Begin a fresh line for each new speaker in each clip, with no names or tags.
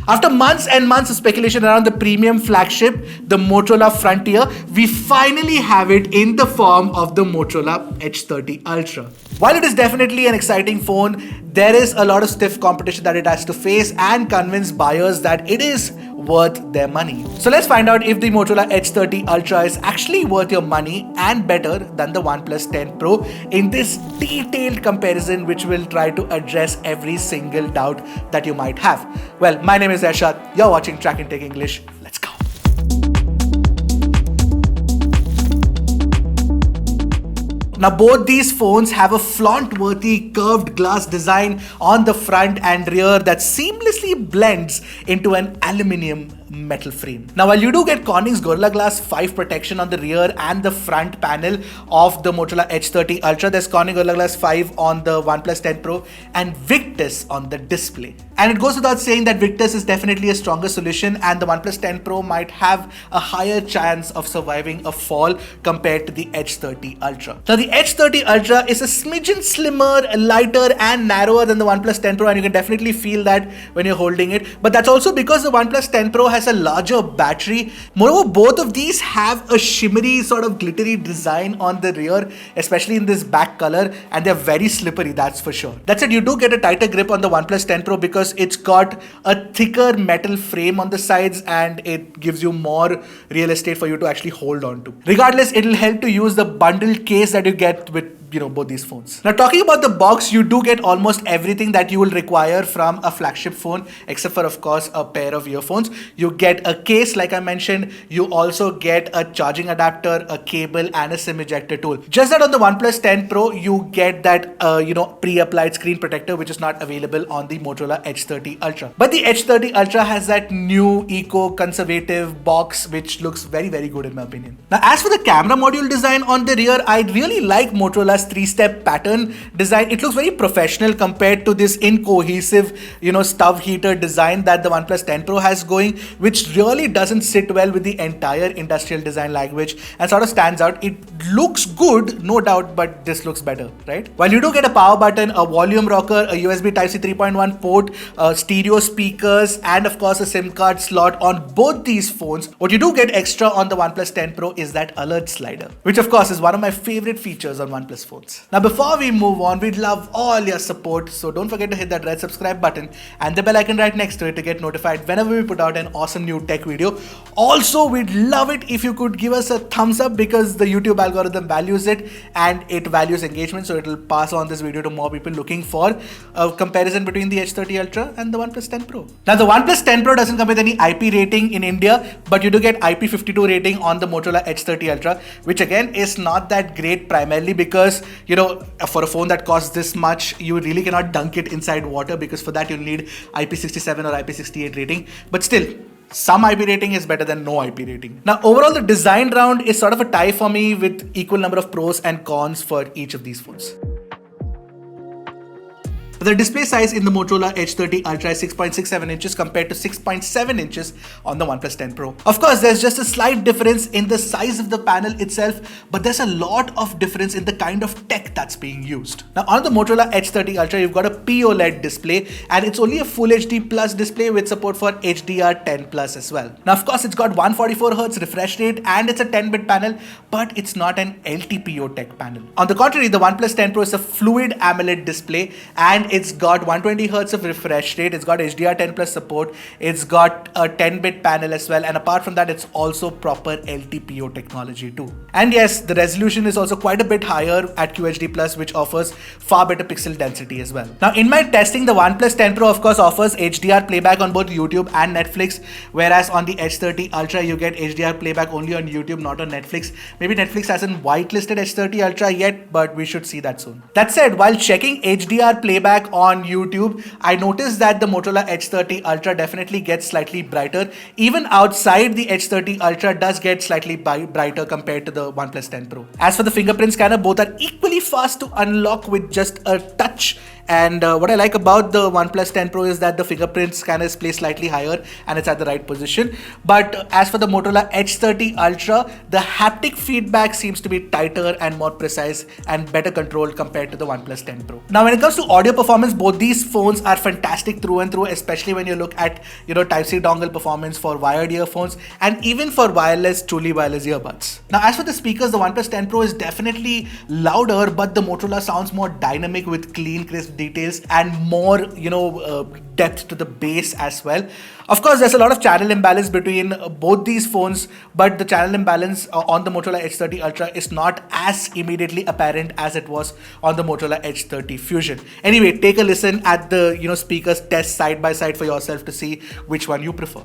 After months and months of speculation around the premium flagship, the Motorola Frontier, we finally have it in the form of the Motorola Edge 30 Ultra. While it is definitely an exciting phone, there is a lot of stiff competition that it has to face and convince buyers that it is worth their money. So let's find out if the Motorola Edge 30 Ultra is actually worth your money and better than the OnePlus 10 Pro in this detailed comparison, which will try to address every single doubt that you might have. Well, my name is Arshad. You're watching Track and Take English. Let's go. Now both these phones have a flaunt-worthy curved glass design on the front and rear that seamlessly blends into an aluminium metal frame. Now while you do get Corning's Gorilla Glass 5 protection on the rear and the front panel of the Motorola Edge 30 Ultra, there's Corning Gorilla Glass 5 on the OnePlus 10 Pro and Victus on the display. And it goes without saying that Victus is definitely a stronger solution and the OnePlus 10 Pro might have a higher chance of surviving a fall compared to the Edge 30 Ultra. Now the Edge 30 Ultra is a smidgen slimmer, lighter and narrower than the OnePlus 10 Pro, and you can definitely feel that when you're holding it. But that's also because the OnePlus 10 Pro has a larger battery. Moreover, both of these have a shimmery sort of glittery design on the rear, especially in this back color, and they're very slippery, that's for sure. That said, you do get a tighter grip on the OnePlus 10 Pro because it's got a thicker metal frame on the sides and it gives you more real estate for you to actually hold on to. Regardless, it'll help to use the bundled case that you get with both these phones. Now talking about the box, you do get almost everything that you will require from a flagship phone, except for of course a pair of earphones. You get a case like I mentioned, you also get a charging adapter, a cable and a SIM ejector tool. Just that on the OnePlus 10 Pro, you get that pre-applied screen protector which is not available on the Motorola Edge 30 Ultra. But the Edge 30 Ultra has that new eco-conservative box which looks very, very good in my opinion. Now as for the camera module design on the rear, I really like Motorola's 3-step pattern design. It looks very professional compared to this incohesive, stub heater design that the OnePlus 10 Pro has going, which really doesn't sit well with the entire industrial design language and sort of stands out. It looks good, no doubt, but this looks better, right? While you do get a power button, a volume rocker, a USB Type-C 3.1 port, stereo speakers, and of course a SIM card slot on both these phones, what you do get extra on the OnePlus 10 Pro is that alert slider, which of course is one of my favorite features on OnePlus phones. Now before we move on, we'd love all your support, so don't forget to hit that red subscribe button and the bell icon right next to it to get notified whenever we put out an awesome new tech video. Also, we'd love it if you could give us a thumbs up because the YouTube algorithm values it and it values engagement, so it'll pass on this video to more people looking for a comparison between the Edge 30 Ultra and the OnePlus 10 Pro. Now the OnePlus 10 Pro doesn't come with any IP rating in India, but you do get IP52 rating on the Motorola Edge 30 Ultra, which again is not that great, primarily because for a phone that costs this much, you really cannot dunk it inside water because for that you need IP67 or IP68 rating. But still, some IP rating is better than no IP rating. Now overall, the design round is sort of a tie for me with equal number of pros and cons for each of these phones. The display size in the Motorola Edge 30 Ultra is 6.67 inches compared to 6.7 inches on the OnePlus 10 Pro. Of course, there's just a slight difference in the size of the panel itself, but there's a lot of difference in the kind of tech that's being used. Now on the Motorola Edge 30 Ultra, you've got a POLED display and it's only a Full HD Plus display with support for HDR10 Plus as well. Now of course, it's got 144Hz refresh rate and it's a 10-bit panel, but it's not an LTPO tech panel. On the contrary, the OnePlus 10 Pro is a fluid AMOLED display and it's got 120Hz of refresh rate, it's got HDR10 Plus support, it's got a 10-bit panel as well, and apart from that, it's also proper LTPO technology too. And yes, the resolution is also quite a bit higher at QHD Plus, which offers far better pixel density as well. Now in my testing, the OnePlus 10 Pro of course offers HDR playback on both YouTube and Netflix, whereas on the Edge 30 Ultra, you get HDR playback only on YouTube, not on Netflix. Maybe Netflix hasn't whitelisted Edge 30 Ultra yet, but we should see that soon. That said, while checking HDR playback on YouTube, I noticed that the Motorola Edge 30 Ultra definitely gets slightly brighter. Even outside the Edge 30 Ultra does get slightly brighter compared to the OnePlus 10 Pro. As for the fingerprint scanner, both are equally pretty fast to unlock with just a touch. And what I like about the OnePlus 10 Pro is that the fingerprint scanner is placed slightly higher and it's at the right position. But as for the Motorola Edge 30 Ultra, the haptic feedback seems to be tighter and more precise and better controlled compared to the OnePlus 10 Pro. Now, when it comes to audio performance, both these phones are fantastic through and through, especially when you look at, Type-C dongle performance for wired earphones and even for truly wireless earbuds. Now, as for the speakers, the OnePlus 10 Pro is definitely louder, but the Motorola sounds more dynamic with clean, crisp details and more, depth to the bass as well. Of course, there's a lot of channel imbalance between both these phones, but the channel imbalance on the Motorola Edge 30 Ultra is not as immediately apparent as it was on the Motorola Edge 30 Fusion. Anyway, take a listen at the speakers test side by side for yourself to see which one you prefer.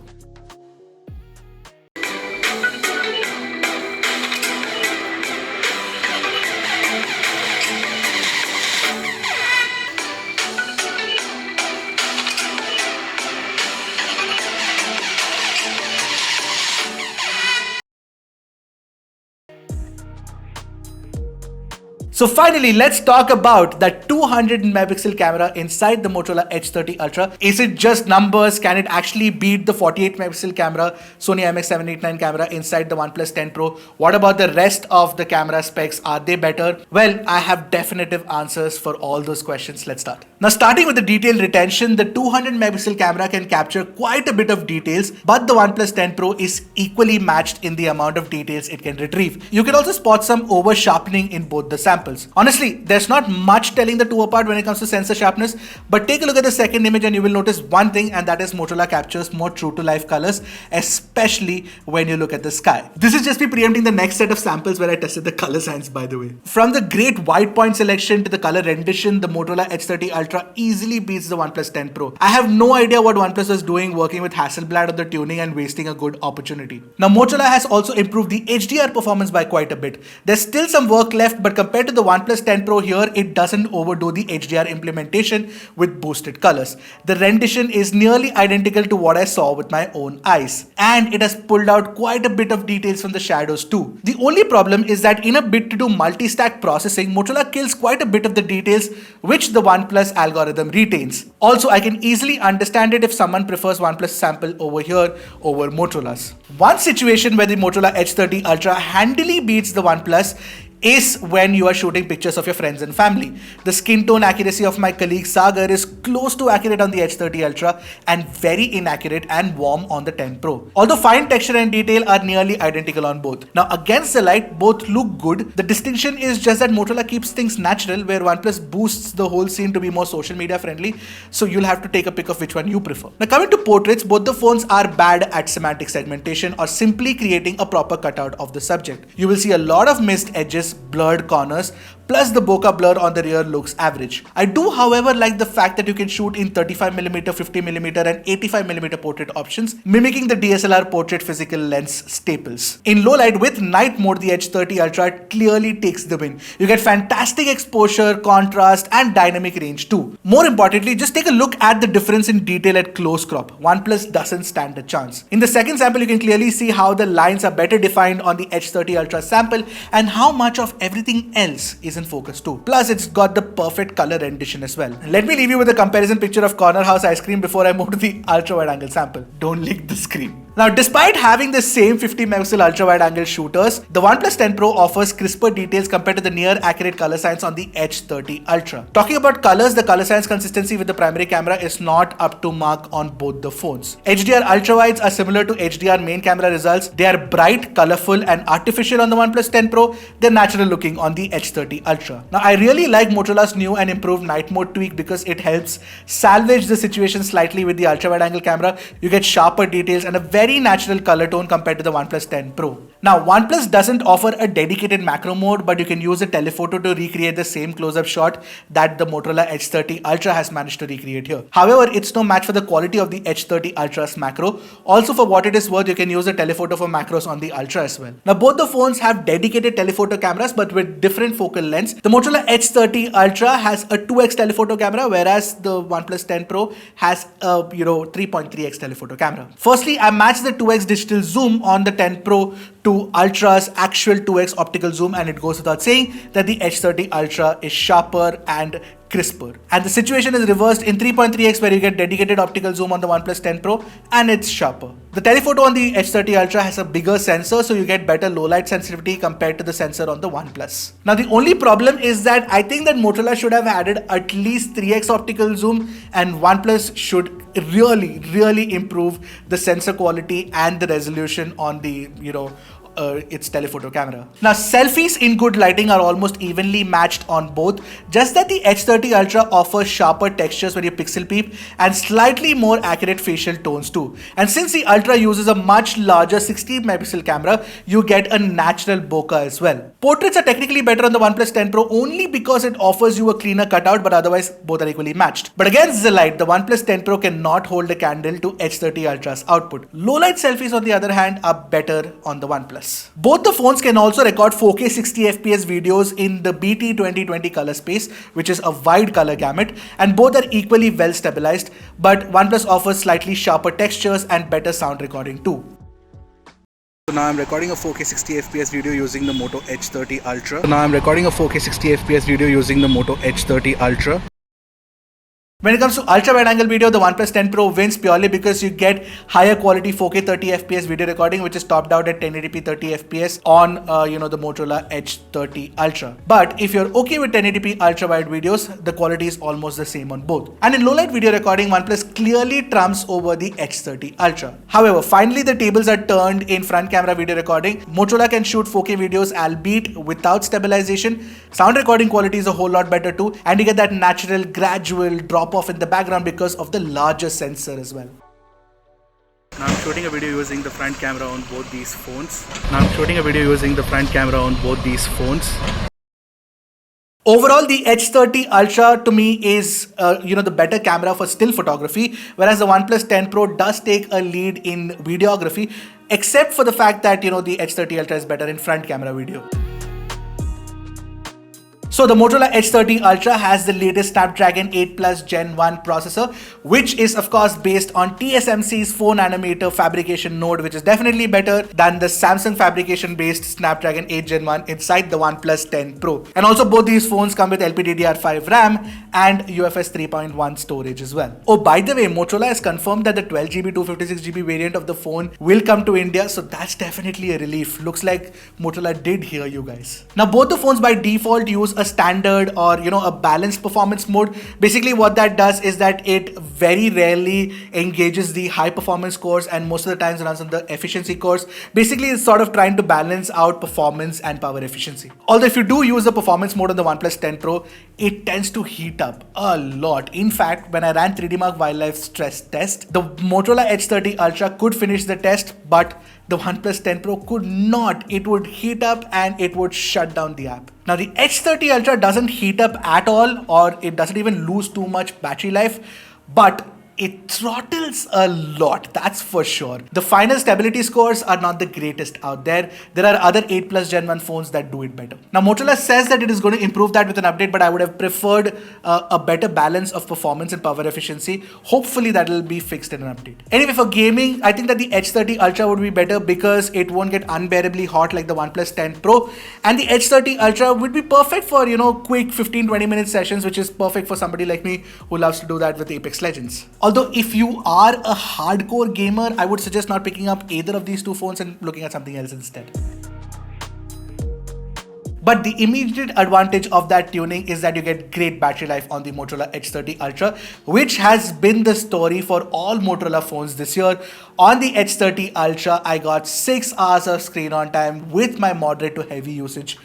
So finally, let's talk about that 200 megapixel camera inside the Motorola Edge 30 Ultra. Is it just numbers? Can it actually beat the 48 megapixel camera, Sony IMX789 camera inside the OnePlus 10 Pro? What about the rest of the camera specs? Are they better? Well, I have definitive answers for all those questions. Let's start. Now, starting with the detail retention, the 200 megapixel camera can capture quite a bit of details, but the OnePlus 10 Pro is equally matched in the amount of details it can retrieve. You can also spot some over sharpening in both the samples. Honestly, there's not much telling the two apart when it comes to sensor sharpness, but take a look at the second image and you will notice one thing, and that is Motorola captures more true to life colors, especially when you look at the sky. This is just me preempting the next set of samples where I tested the color science, by the way. From the great white point selection to the color rendition, the Motorola Edge 30 Ultra easily beats the OnePlus 10 Pro. I have no idea what OnePlus was doing working with Hasselblad on the tuning and wasting a good opportunity. Now, Motorola has also improved the HDR performance by quite a bit. There's still some work left, but compared to the OnePlus 10 Pro here, it doesn't overdo the HDR implementation with boosted colors. The rendition is nearly identical to what I saw with my own eyes, and it has pulled out quite a bit of details from the shadows too. The only problem is that in a bid to do multi-stack processing, Motorola kills quite a bit of the details which the OnePlus algorithm retains. Also, I can easily understand it if someone prefers OnePlus sample over here over Motorola's. One situation where the Motorola Edge 30 Ultra handily beats the OnePlus is when you are shooting pictures of your friends and family. The skin tone accuracy of my colleague Sagar is close to accurate on the Edge 30 Ultra and very inaccurate and warm on the 10 Pro. Although fine texture and detail are nearly identical on both. Now, against the light, both look good. The distinction is just that Motorola keeps things natural, where OnePlus boosts the whole scene to be more social media friendly. So you'll have to take a pick of which one you prefer. Now, coming to portraits, both the phones are bad at semantic segmentation or simply creating a proper cutout of the subject. You will see a lot of missed edges, blurred corners, plus the bokeh blur on the rear looks average. I do, however, like the fact that you can shoot in 35mm, 50mm and 85mm portrait options, mimicking the DSLR portrait physical lens staples. In low light with night mode, the Edge 30 Ultra clearly takes the win. You get fantastic exposure, contrast and dynamic range too. More importantly, just take a look at the difference in detail at close crop. OnePlus doesn't stand a chance. In the second sample, you can clearly see how the lines are better defined on the Edge 30 Ultra sample and how much of everything else is in focus too. Plus, it's got the perfect color rendition as well. Let me leave you with a comparison picture of Corner House ice cream before I move to the ultra wide angle sample. Don't lick the screen. Now, despite having the same 50 megapixel ultra wide angle shooters, the OnePlus 10 Pro offers crisper details compared to the near accurate color science on the Edge 30 Ultra. Talking about colors, the color science consistency with the primary camera is not up to mark on both the phones. HDR ultra wides are similar to HDR main camera results. They are bright, colorful and artificial on the OnePlus 10 Pro. They're natural looking on the Edge 30 Ultra. Now, I really like Motorola's new and improved night mode tweak because it helps salvage the situation slightly with the ultra wide angle camera. You get sharper details and a very natural color tone compared to the OnePlus 10 Pro. Now, OnePlus doesn't offer a dedicated macro mode, but you can use a telephoto to recreate the same close-up shot that the Motorola Edge 30 Ultra has managed to recreate here. However, it's no match for the quality of the Edge 30 Ultra's macro. Also, for what it is worth, you can use a telephoto for macros on the Ultra as well. Now, both the phones have dedicated telephoto cameras, but with different focal lengths. The Motorola Edge 30 Ultra has a 2x telephoto camera, whereas the OnePlus 10 Pro has a 3.3x telephoto camera. Firstly, I matched the 2x digital zoom on the 10 Pro to to Ultra's actual 2x optical zoom, and it goes without saying that the H30 Ultra is sharper and crisper. And the situation is reversed in 3.3x, where you get dedicated optical zoom on the OnePlus 10 Pro and it's sharper. The telephoto on the H30 Ultra has a bigger sensor, so you get better low light sensitivity compared to the sensor on the OnePlus. Now the only problem is that I think that Motorola should have added at least 3x optical zoom, and OnePlus should really improve the sensor quality and the resolution on the its telephoto camera. Now selfies in good lighting are almost evenly matched on both, just that the H30 Ultra offers sharper textures when you pixel peep and slightly more accurate facial tones too. And since the Ultra uses a much larger 16 megapixel camera, you get a natural bokeh as well. Portraits are technically better on the OnePlus 10 Pro only because it offers you a cleaner cutout, but otherwise both are equally matched. But against the light, the OnePlus 10 Pro cannot hold a candle to H30 Ultra's output. Low light selfies on the other hand are better on the OnePlus. Both the phones can also record 4K 60fps videos in the BT 2020 color space, which is a wide color gamut, and both are equally well stabilized, but OnePlus offers slightly sharper textures and better sound recording too. So now I'm recording a 4K 60fps video using the Moto H30 Ultra. When it comes to ultra wide angle video, the OnePlus 10 Pro wins purely because you get higher quality 4K 30fps video recording, which is topped out at 1080p 30fps on the Motorola H30 Ultra. But if you're okay with 1080p ultra wide videos, the quality is almost the same on both. And in low light video recording, OnePlus clearly trumps over the H30 Ultra. However, finally the tables are turned in front camera video recording. Motorola can shoot 4K videos, albeit without stabilization. Sound recording quality is a whole lot better too, and you get that natural gradual drop off in the background because of the larger sensor as well. Now I'm shooting a video using the front camera on both these phones. Overall, the H30 Ultra to me is the better camera for still photography, whereas the OnePlus 10 Pro does take a lead in videography, except for the fact that the H30 Ultra is better in front camera video. So the Motorola H30 Ultra has the latest Snapdragon 8 Plus Gen 1 processor, which is of course based on TSMC's 4nm fabrication node, which is definitely better than the Samsung fabrication based Snapdragon 8 Gen 1 inside the OnePlus 10 Pro. And also both these phones come with LPDDR5 RAM and UFS 3.1 storage as well. Oh, by the way, Motorola has confirmed that the 12GB 256GB variant of the phone will come to India, so that's definitely a relief. Looks like Motorola did hear you guys. Now both the phones by default use a standard or a balanced performance mode. Basically what that does is that it very rarely engages the high performance cores and most of the times runs on the efficiency cores. Basically it's sort of trying to balance out performance and power efficiency. Although if you do use the performance mode on the OnePlus 10 Pro, it tends to heat up a lot. In fact, when I ran 3D Mark Wildlife stress test, the Motorola H30 Ultra could finish the test, but the OnePlus 10 Pro could not. It would heat up and it would shut down the app. Now the H30 Ultra doesn't heat up at all, or it doesn't even lose too much battery life, but it throttles a lot, that's for sure. The final stability scores are not the greatest out there. There are other 8 Plus Gen 1 phones that do it better. Now Motorola says that it is going to improve that with an update, but I would have preferred a better balance of performance and power efficiency. Hopefully that will be fixed in an update. Anyway, for gaming, I think that the H30 Ultra would be better because it won't get unbearably hot like the OnePlus 10 Pro, and the H30 Ultra would be perfect for quick 15-20 minute sessions, which is perfect for somebody like me who loves to do that with Apex Legends. Although if you are a hardcore gamer, I would suggest not picking up either of these two phones and looking at something else instead. But the immediate advantage of that tuning is that you get great battery life on the Motorola H30 Ultra, which has been the story for all Motorola phones this year. On the H30 Ultra, I got 6 hours of screen on time with my moderate to heavy usage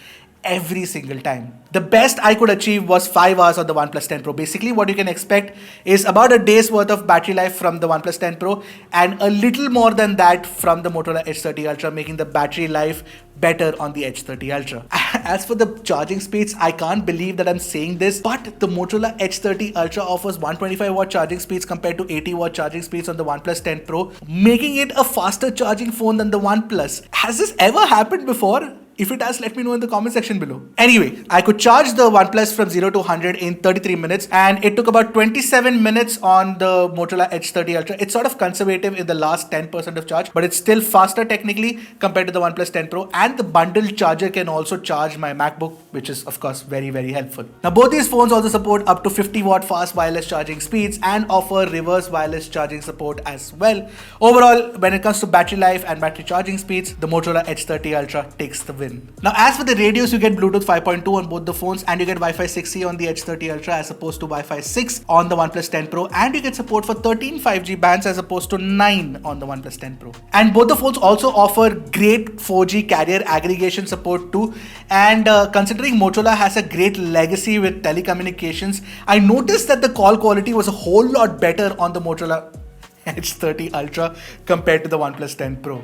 every single time. The best I could achieve was 5 hours on the OnePlus 10 Pro. Basically what you can expect is about a day's worth of battery life from the OnePlus 10 Pro and a little more than that from the Motorola H30 Ultra, making the battery life better on the H30 Ultra. As for the charging speeds, I can't believe that I'm saying this, but the Motorola H30 Ultra offers 125 watt charging speeds compared to 80 watt charging speeds on the OnePlus 10 Pro, making it a faster charging phone than the OnePlus. Has this ever happened before? If it does, let me know in the comment section below. Anyway, I could charge the OnePlus from 0 to 100 in 33 minutes, and it took about 27 minutes on the Motorola Edge 30 Ultra. It's sort of conservative in the last 10% of charge, but it's still faster technically compared to the OnePlus 10 Pro, and the bundled charger can also charge my MacBook, which is of course very, very helpful. Now, both these phones also support up to 50 watt fast wireless charging speeds and offer reverse wireless charging support as well. Overall, when it comes to battery life and battery charging speeds, the Motorola Edge 30 Ultra takes the win. Now, as for the radios, you get Bluetooth 5.2 on both the phones, and you get Wi-Fi 6E on the Edge 30 Ultra as opposed to Wi-Fi 6 on the OnePlus 10 Pro, and you get support for 13 5G bands as opposed to 9 on the OnePlus 10 Pro. And both the phones also offer great 4G carrier aggregation support too. And considering Motorola has a great legacy with telecommunications, I noticed that the call quality was a whole lot better on the Motorola Edge 30 Ultra compared to the OnePlus 10 Pro.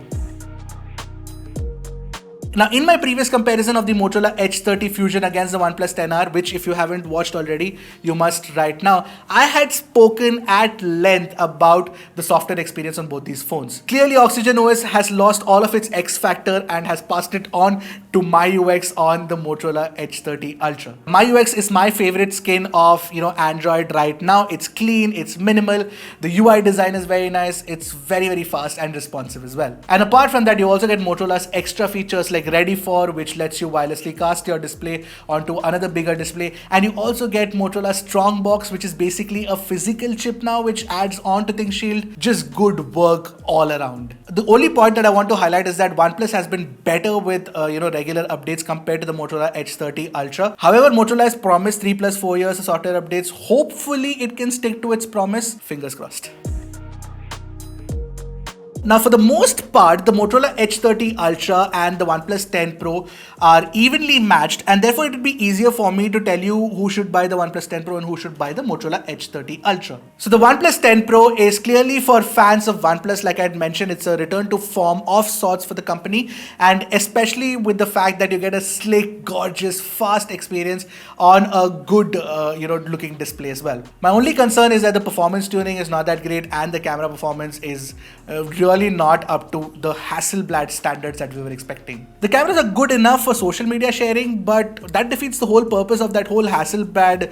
Now, in my previous comparison of the Motorola Edge 30 Fusion against the OnePlus 10R, which if you haven't watched already, you must right now, I had spoken at length about the software experience on both these phones. Clearly, Oxygen OS has lost all of its X factor and has passed it on to MyUX on the Motorola Edge 30 Ultra. MyUX is my favorite skin of Android right now. It's clean, it's minimal, the UI design is very nice, it's very, very fast and responsive as well. And apart from that, you also get Motorola's extra features like Ready For, which lets you wirelessly cast your display onto another bigger display, and you also get Motorola Strongbox, which is basically a physical chip now which adds on to ThinkShield. Just good work all around. The only point that I want to highlight is that OnePlus has been better with regular updates compared to the Motorola Edge 30 Ultra. However, Motorola has promised 3+4 years of software updates. Hopefully it can stick to its promise. Fingers crossed. Now, for the most part, the Motorola Edge 30 Ultra and the OnePlus 10 Pro are evenly matched, and therefore it would be easier for me to tell you who should buy the OnePlus 10 Pro and who should buy the Motorola Edge 30 Ultra. So the OnePlus 10 Pro is clearly for fans of OnePlus. Like I had mentioned, it's a return to form of sorts for the company, and especially with the fact that you get a slick, gorgeous, fast experience on a good, looking display as well. My only concern is that the performance tuning is not that great, and the camera performance is really not up to the Hasselblad standards that we were expecting. The cameras are good enough for social media sharing, but that defeats the whole purpose of that whole Hasselblad,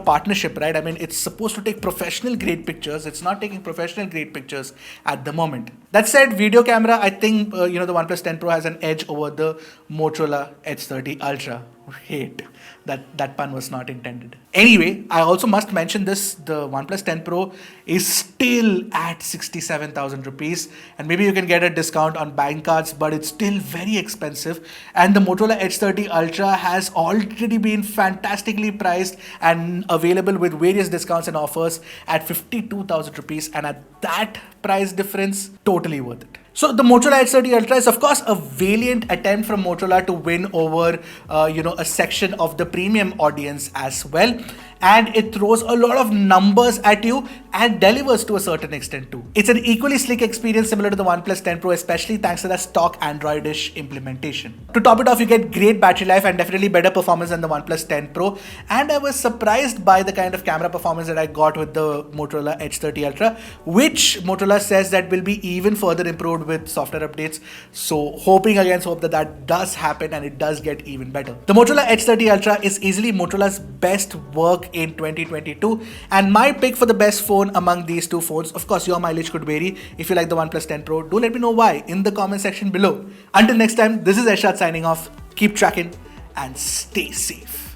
partnership, right? I mean, it's supposed to take professional grade pictures. It's not taking professional grade pictures at the moment. That said, video camera, I think, the OnePlus 10 Pro has an edge over the Motorola Edge 30 Ultra. Hate that pun was not intended. Anyway, I also must mention this: the OnePlus 10 Pro is still at 67,000 rupees, and maybe you can get a discount on bank cards, but it's still very expensive. And the Motorola Edge 30 Ultra has already been fantastically priced and available with various discounts and offers at 52,000 rupees, and at that price difference, totally worth it. So the Motorola Edge 30 Ultra is of course a valiant attempt from Motorola to win over a section of the premium audience as well, and it throws a lot of numbers at you and delivers to a certain extent too. It's an equally slick experience similar to the OnePlus 10 Pro, especially thanks to the stock Android-ish implementation. To top it off, you get great battery life and definitely better performance than the OnePlus 10 Pro, and I was surprised by the kind of camera performance that I got with the Motorola Edge 30 Ultra, which Motorola says that will be even further improved with software updates. So hoping against hope that does happen and it does get even better. The Motorola Edge 30 Ultra is easily Motorola's best work in 2022, and my pick for the best phone among these two phones. Of course, your mileage could vary. If you like the OnePlus 10 Pro, do let me know why in the comment section below. Until next time, this is Arshad signing off. Keep tracking and stay safe.